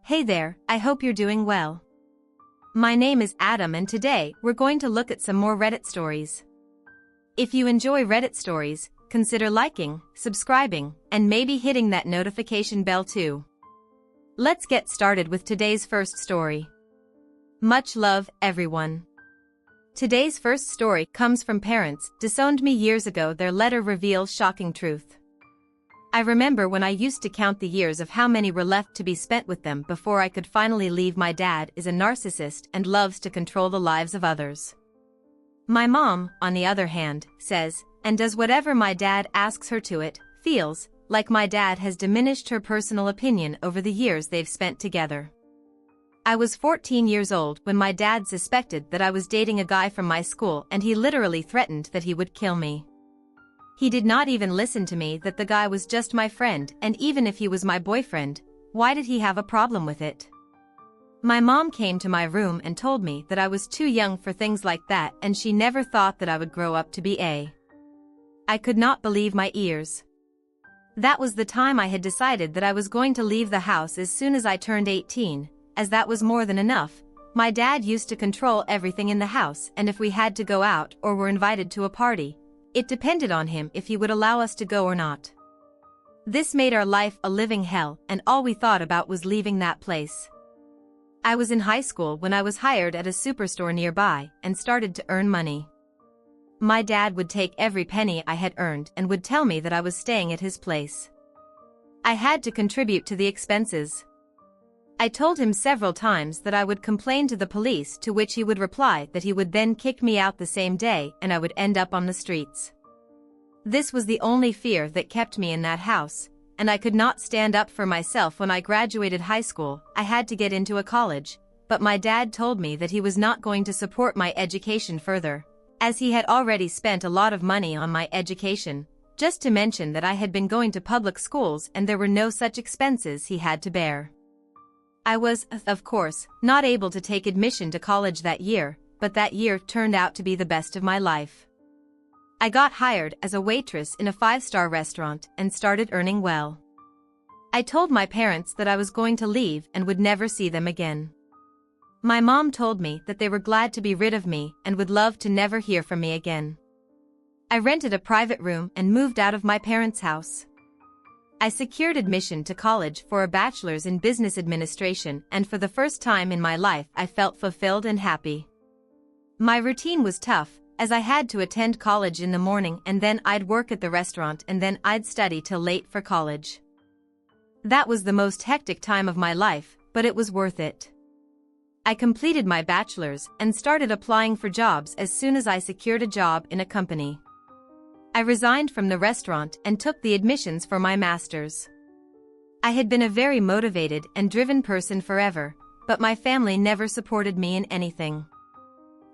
Hey there, I hope you're doing well. My name is Adam and today we're going to look at some more Reddit stories. If you enjoy Reddit stories, consider liking, subscribing, and maybe hitting that notification bell too. Let's get started with today's first story. Much love, everyone. Today's first story comes from parents disowned me years ago. Their letter reveals shocking truth. I remember when I used to count the years of how many were left to be spent with them before I could finally leave. My dad is a narcissist and loves to control the lives of others. My mom, on the other hand, says, and does whatever my dad asks her to. It feels like my dad has diminished her personal opinion over the years they've spent together. I was 14 years old when my dad suspected that I was dating a guy from my school, and he literally threatened that he would kill me. He did not even listen to me that the guy was just my friend, and even if he was my boyfriend, why did he have a problem with it? My mom came to my room and told me that I was too young for things like that and she never thought that I would grow up to be a. I could not believe my ears. That was the time I had decided that I was going to leave the house as soon as I turned 18, as that was more than enough. My dad used to control everything in the house, and if we had to go out or were invited to a party, it depended on him if he would allow us to go or not. This made our life a living hell, and all we thought about was leaving that place. I was in high school when I was hired at a superstore nearby and started to earn money. My dad would take every penny I had earned and would tell me that I was staying at his place. I had to contribute to the expenses. I told him several times that I would complain to the police, to which he would reply that he would then kick me out the same day and I would end up on the streets. This was the only fear that kept me in that house, and I could not stand up for myself. When I graduated high school, I had to get into a college, but my dad told me that he was not going to support my education further, as he had already spent a lot of money on my education, just to mention that I had been going to public schools and there were no such expenses he had to bear. I was, of course, not able to take admission to college that year, but that year turned out to be the best of my life. I got hired as a waitress in a 5-star restaurant and started earning well. I told my parents that I was going to leave and would never see them again. My mom told me that they were glad to be rid of me and would love to never hear from me again. I rented a private room and moved out of my parents' house. I secured admission to college for a bachelor's in business administration, and for the first time in my life I felt fulfilled and happy. My routine was tough, as I had to attend college in the morning and then I'd work at the restaurant and then I'd study till late for college. That was the most hectic time of my life, but it was worth it. I completed my bachelor's and started applying for jobs as soon as I secured a job in a company. I resigned from the restaurant and took the admissions for my master's. I had been a very motivated and driven person forever, but my family never supported me in anything.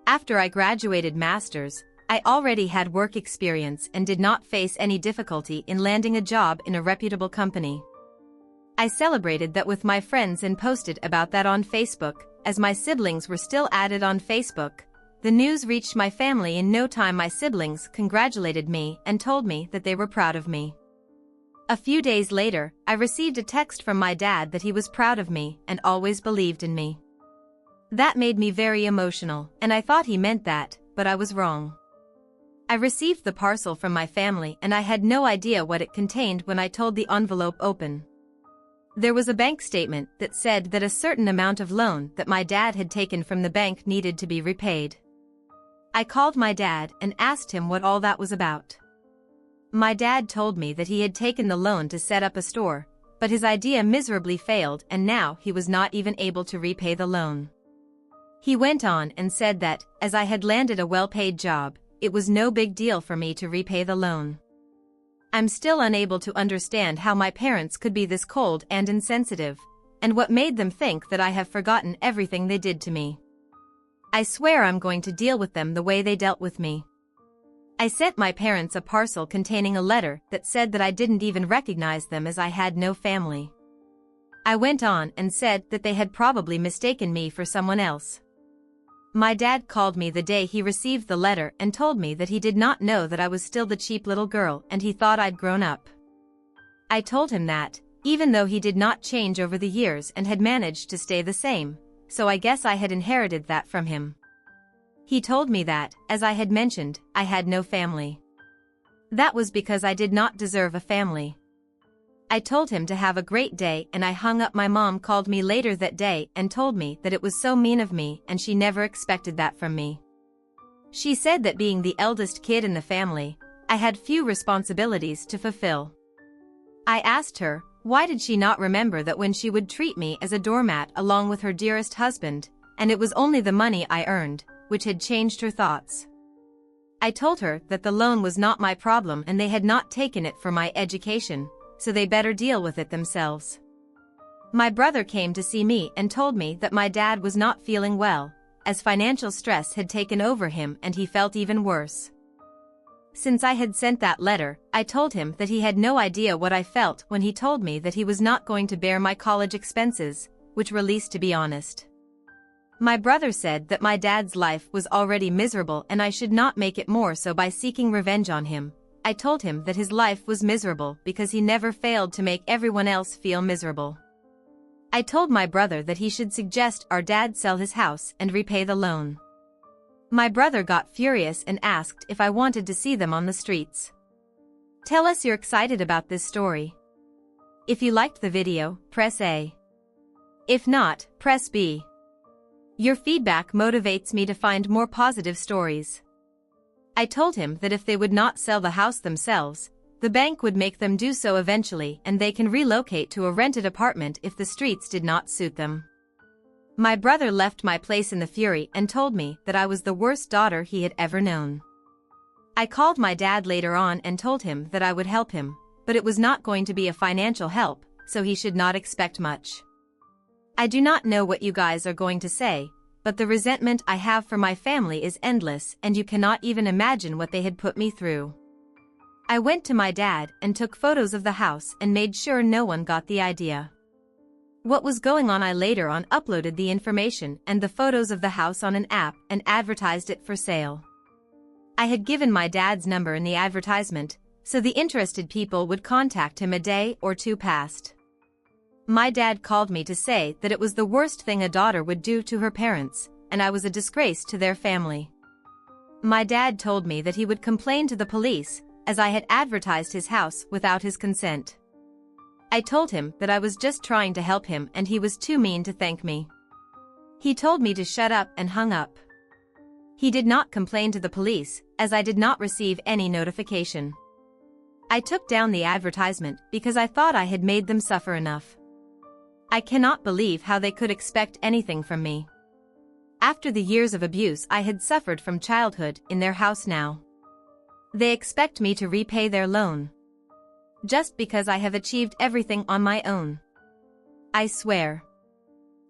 After I graduated master's, I already had work experience and did not face any difficulty in landing a job in a reputable company. I celebrated that with my friends and posted about that on Facebook, as my siblings were still added on Facebook. The news reached my family in no time. My siblings congratulated me and told me that they were proud of me. A few days later, I received a text from my dad that he was proud of me and always believed in me. That made me very emotional, and I thought he meant that, but I was wrong. I received the parcel from my family and I had no idea what it contained when I told the envelope open. There was a bank statement that said that a certain amount of loan that my dad had taken from the bank needed to be repaid. I called my dad and asked him what all that was about. My dad told me that he had taken the loan to set up a store, but his idea miserably failed and now he was not even able to repay the loan. He went on and said that, as I had landed a well-paid job, it was no big deal for me to repay the loan. I'm still unable to understand how my parents could be this cold and insensitive, and what made them think that I have forgotten everything they did to me. I swear I'm going to deal with them the way they dealt with me. I sent my parents a parcel containing a letter that said that I didn't even recognize them as I had no family. I went on and said that they had probably mistaken me for someone else. My dad called me the day he received the letter and told me that he did not know that I was still the cheap little girl and he thought I'd grown up. I told him that, even though he did not change over the years and had managed to stay the same, so I guess I had inherited that from him. He told me that, as I had mentioned, I had no family. That was because I did not deserve a family. I told him to have a great day and I hung up. My mom called me later that day and told me that it was so mean of me and she never expected that from me. She said that being the eldest kid in the family, I had few responsibilities to fulfill. I asked her, why did she not remember that when she would treat me as a doormat along with her dearest husband, and it was only the money I earned, which had changed her thoughts. I told her that the loan was not my problem and they had not taken it for my education, so they better deal with it themselves. My brother came to see me and told me that my dad was not feeling well, as financial stress had taken over him and he felt even worse. Since I had sent that letter, I told him that he had no idea what I felt when he told me that he was not going to bear my college expenses, which were least, to be honest. My brother said that my dad's life was already miserable and I should not make it more so by seeking revenge on him. I told him that his life was miserable because he never failed to make everyone else feel miserable. I told my brother that he should suggest our dad sell his house and repay the loan. My brother got furious and asked if I wanted to see them on the streets. Tell us you're excited about this story. If you liked the video, press A. If not, press B. Your feedback motivates me to find more positive stories. I told him that if they would not sell the house themselves, the bank would make them do so eventually and they can relocate to a rented apartment if the streets did not suit them. My brother left my place in the fury and told me that I was the worst daughter he had ever known. I called my dad later on and told him that I would help him, but it was not going to be a financial help, so he should not expect much. I do not know what you guys are going to say, but the resentment I have for my family is endless and you cannot even imagine what they had put me through. I went to my dad and took photos of the house and made sure no one got the idea. What was going on? I later on uploaded the information and the photos of the house on an app and advertised it for sale. I had given my dad's number in the advertisement, so the interested people would contact him a day or two past. My dad called me to say that it was the worst thing a daughter would do to her parents, and I was a disgrace to their family. My dad told me that he would complain to the police, as I had advertised his house without his consent. I told him that I was just trying to help him and he was too mean to thank me. He told me to shut up and hung up. He did not complain to the police, as I did not receive any notification. I took down the advertisement because I thought I had made them suffer enough. I cannot believe how they could expect anything from me. After the years of abuse I had suffered from childhood in their house now. They expect me to repay their loan. Just because I have achieved everything on my own. I swear.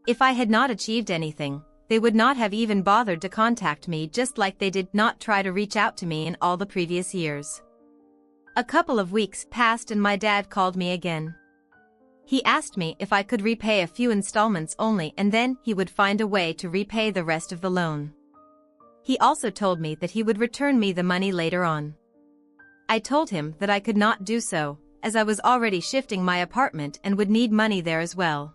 If I had not achieved anything, they would not have even bothered to contact me, just like they did not try to reach out to me in all the previous years. A couple of weeks passed and my dad called me again. He asked me if I could repay a few installments only and then he would find a way to repay the rest of the loan. He also told me that he would return me the money later on. I told him that I could not do so, as I was already shifting my apartment and would need money there as well.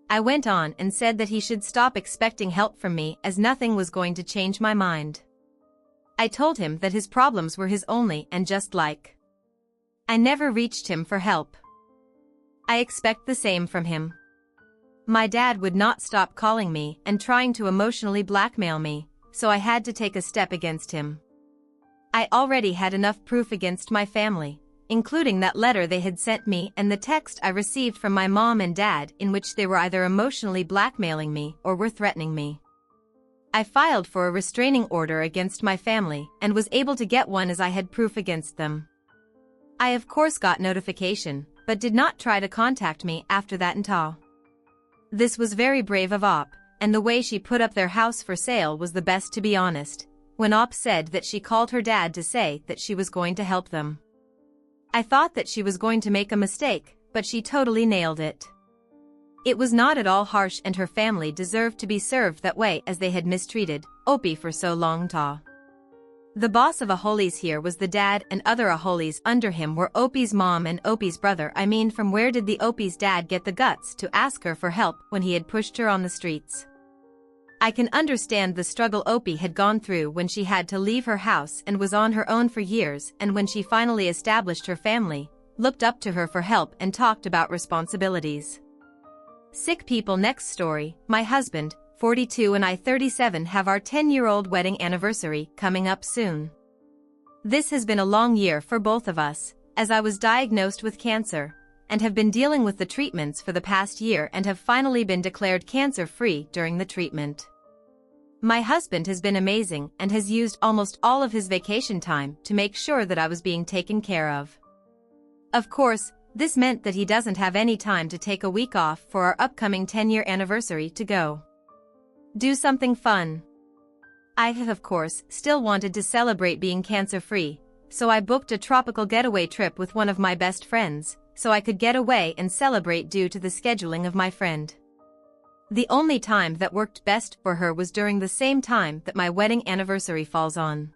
I went on and said that he should stop expecting help from me as nothing was going to change my mind. I told him that his problems were his only and just like. I never reached him for help. I expect the same from him. My dad would not stop calling me and trying to emotionally blackmail me, so I had to take a step against him. I already had enough proof against my family, including that letter they had sent me and the text I received from my mom and dad in which they were either emotionally blackmailing me or were threatening me. I filed for a restraining order against my family and was able to get one as I had proof against them. I of course got notification, but did not try to contact me after that until. This was very brave of Op, and the way she put up their house for sale was the best, to be honest, when Op said that she called her dad to say that she was going to help them. I thought that she was going to make a mistake, but she totally nailed it. It was not at all harsh and her family deserved to be served that way as they had mistreated Opie for so long. The boss of Aholi's here was the dad, and other Aholis under him were Opie's mom and Opie's brother. I mean, from where did the Opie's dad get the guts to ask her for help when he had pushed her on the streets? I can understand the struggle Opie had gone through when she had to leave her house and was on her own for years, and when she finally established her family, looked up to her for help and talked about responsibilities. Sick people. Next story. My husband, 42, and I, 37, have our 10-year-old wedding anniversary coming up soon. This has been a long year for both of us, as I was diagnosed with cancer, and have been dealing with the treatments for the past year and have finally been declared cancer-free during the treatment. My husband has been amazing and has used almost all of his vacation time to make sure that I was being taken care of. Of course, this meant that he doesn't have any time to take a week off for our upcoming 10-year anniversary to go do something fun. I have, of course, still wanted to celebrate being cancer-free, so I booked a tropical getaway trip with one of my best friends, so I could get away and celebrate due to the scheduling of my friend. The only time that worked best for her was during the same time that my wedding anniversary falls on.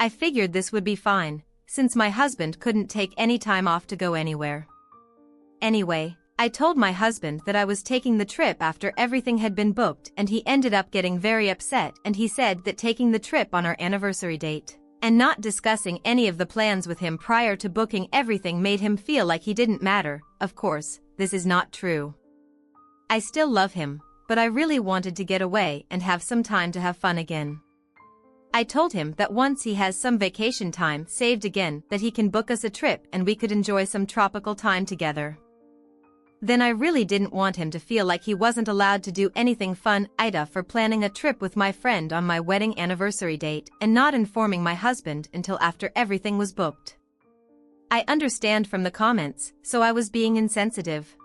I figured this would be fine, since my husband couldn't take any time off to go anywhere. Anyway, I told my husband that I was taking the trip after everything had been booked, and he ended up getting very upset, and he said that taking the trip on our anniversary date and not discussing any of the plans with him prior to booking everything made him feel like he didn't matter. Of course, this is not true. I still love him, but I really wanted to get away and have some time to have fun again. I told him that once he has some vacation time saved again, that he can book us a trip and we could enjoy some tropical time together. Then I really didn't want him to feel like he wasn't allowed to do anything fun. Ida for planning a trip with my friend on my wedding anniversary date and not informing my husband until after everything was booked. I understand from the comments, so I was being insensitive.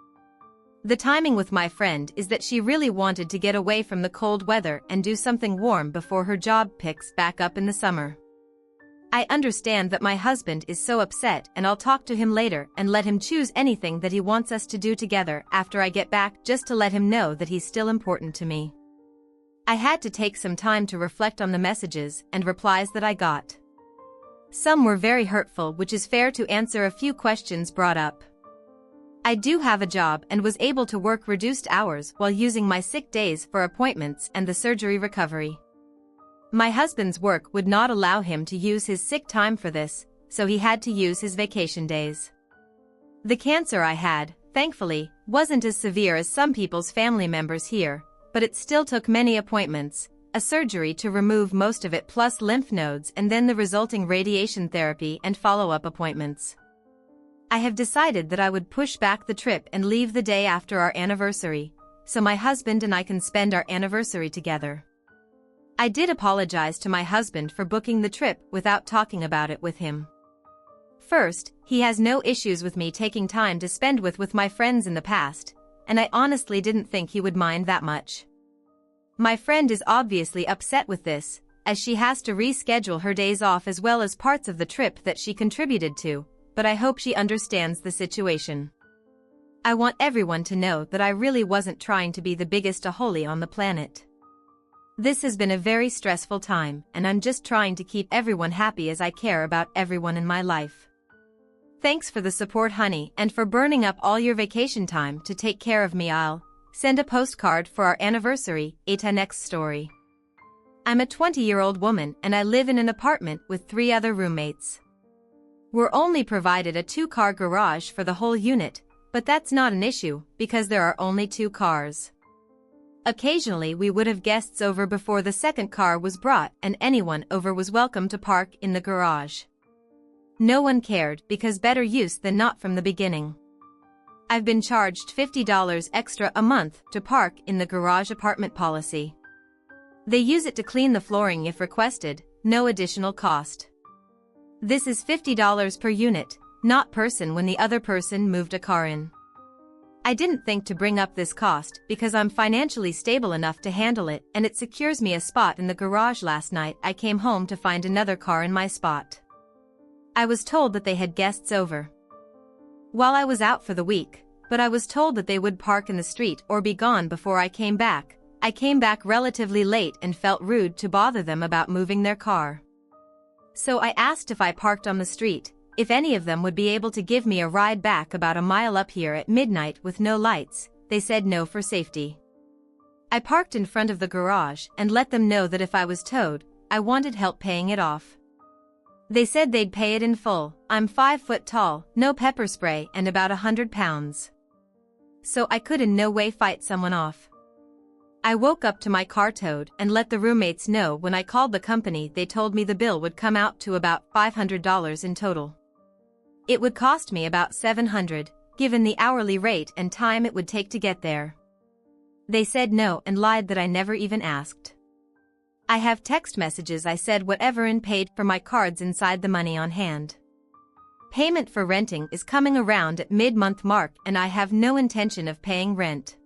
The timing with my friend is that she really wanted to get away from the cold weather and do something warm before her job picks back up in the summer. I understand that my husband is so upset, and I'll talk to him later and let him choose anything that he wants us to do together after I get back, just to let him know that he's still important to me. I had to take some time to reflect on the messages and replies that I got. Some were very hurtful, which is fair to answer a few questions brought up. I do have a job and was able to work reduced hours while using my sick days for appointments and the surgery recovery. My husband's work would not allow him to use his sick time for this, so he had to use his vacation days. The cancer I had, thankfully, wasn't as severe as some people's family members here, but it still took many appointments, a surgery to remove most of it plus lymph nodes, and then the resulting radiation therapy and follow-up appointments. I have decided that I would push back the trip and leave the day after our anniversary, so my husband and I can spend our anniversary together. I did apologize to my husband for booking the trip without talking about it with him. First, he has no issues with me taking time to spend with my friends in the past, and I honestly didn't think he would mind that much. My friend is obviously upset with this, as she has to reschedule her days off as well as parts of the trip that she contributed to, but I hope she understands the situation. I want everyone to know that I really wasn't trying to be the biggest aholi on the planet. This has been a very stressful time, and I'm just trying to keep everyone happy as I care about everyone in my life. Thanks for the support, honey, and for burning up all your vacation time to take care of me. I'll send a postcard for our anniversary. Eta. Next story. I'm a 20-year-old woman and I live in an apartment with 3 other roommates. We're only provided a 2-car garage for the whole unit, but that's not an issue because there are only 2 cars. Occasionally we would have guests over before the second car was brought, and anyone over was welcome to park in the garage. No one cared because better use than not from the beginning. I've been charged $50 extra a month to park in the garage apartment policy. They use it to clean the flooring if requested, no additional cost. This is $50 per unit, not person when the other person moved a car in. I didn't think to bring up this cost because I'm financially stable enough to handle it, and it secures me a spot in the garage. Last night I came home to find another car in my spot. I was told that they had guests over while I was out for the week, but I was told that they would park in the street or be gone before I came back. I came back relatively late and felt rude to bother them about moving their car. So I asked if I parked on the street, if any of them would be able to give me a ride back about a mile up here at midnight with no lights. They said no for safety. I parked in front of the garage and let them know that if I was towed, I wanted help paying it off. They said they'd pay it in full. I'm 5 foot tall, no pepper spray, and about 100 pounds. So I could in no way fight someone off. I woke up to my car towed and let the roommates know. When I called the company, they told me the bill would come out to about $500 in total. It would cost me about $700, given the hourly rate and time it would take to get there. They said no and lied that I never even asked. I have text messages. I said whatever and paid for my cards inside the money on hand. Payment for renting is coming around at mid-month mark and I have no intention of paying rent.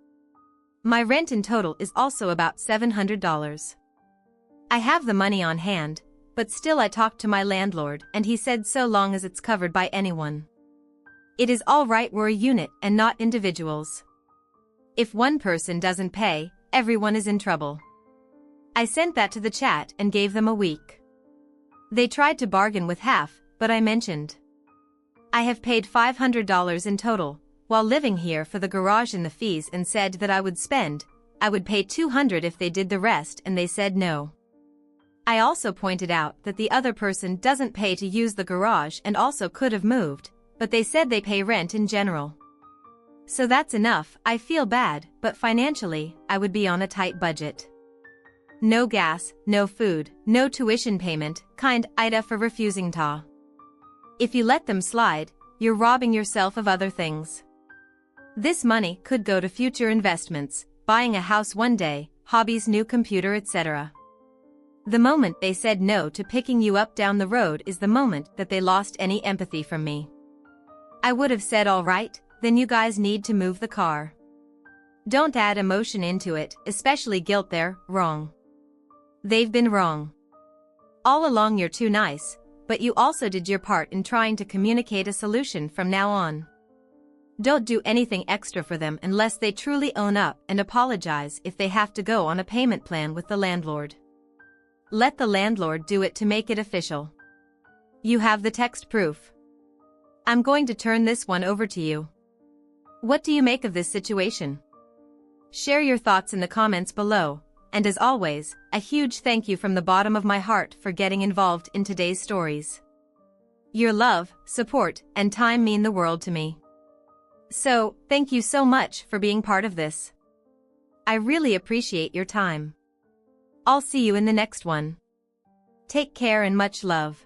My rent in total is also about $700. I have the money on hand, but still I talked to my landlord and he said so long as it's covered by anyone. It is all right, we're a unit and not individuals. If one person doesn't pay, everyone is in trouble. I sent that to the chat and gave them a week. They tried to bargain with half, but I mentioned I have paid $500 in total, while living here, for the garage and the fees, and said that I would pay $200 if they did the rest, and they said no. I also pointed out that the other person doesn't pay to use the garage and also could have moved, but they said they pay rent in general. So that's enough. I feel bad, but financially, I would be on a tight budget. No gas, no food, no tuition payment, kind Ida for refusing ta. If you let them slide, you're robbing yourself of other things. This money could go to future investments, buying a house one day, hobbies, new computer, etc. The moment they said no to picking you up down the road is the moment that they lost any empathy from me. I would have said all right, then you guys need to move the car. Don't add emotion into it, especially guilt. They're wrong. They've been wrong. All along you're too nice, but you also did your part in trying to communicate a solution from now on. Don't do anything extra for them unless they truly own up and apologize if they have to go on a payment plan with the landlord. Let the landlord do it to make it official. You have the text proof. I'm going to turn this one over to you. What do you make of this situation? Share your thoughts in the comments below. And as always, a huge thank you from the bottom of my heart for getting involved in today's stories. Your love, support, and time mean the world to me. So, thank you so much for being part of this. I really appreciate your time. I'll see you in the next one. Take care and much love.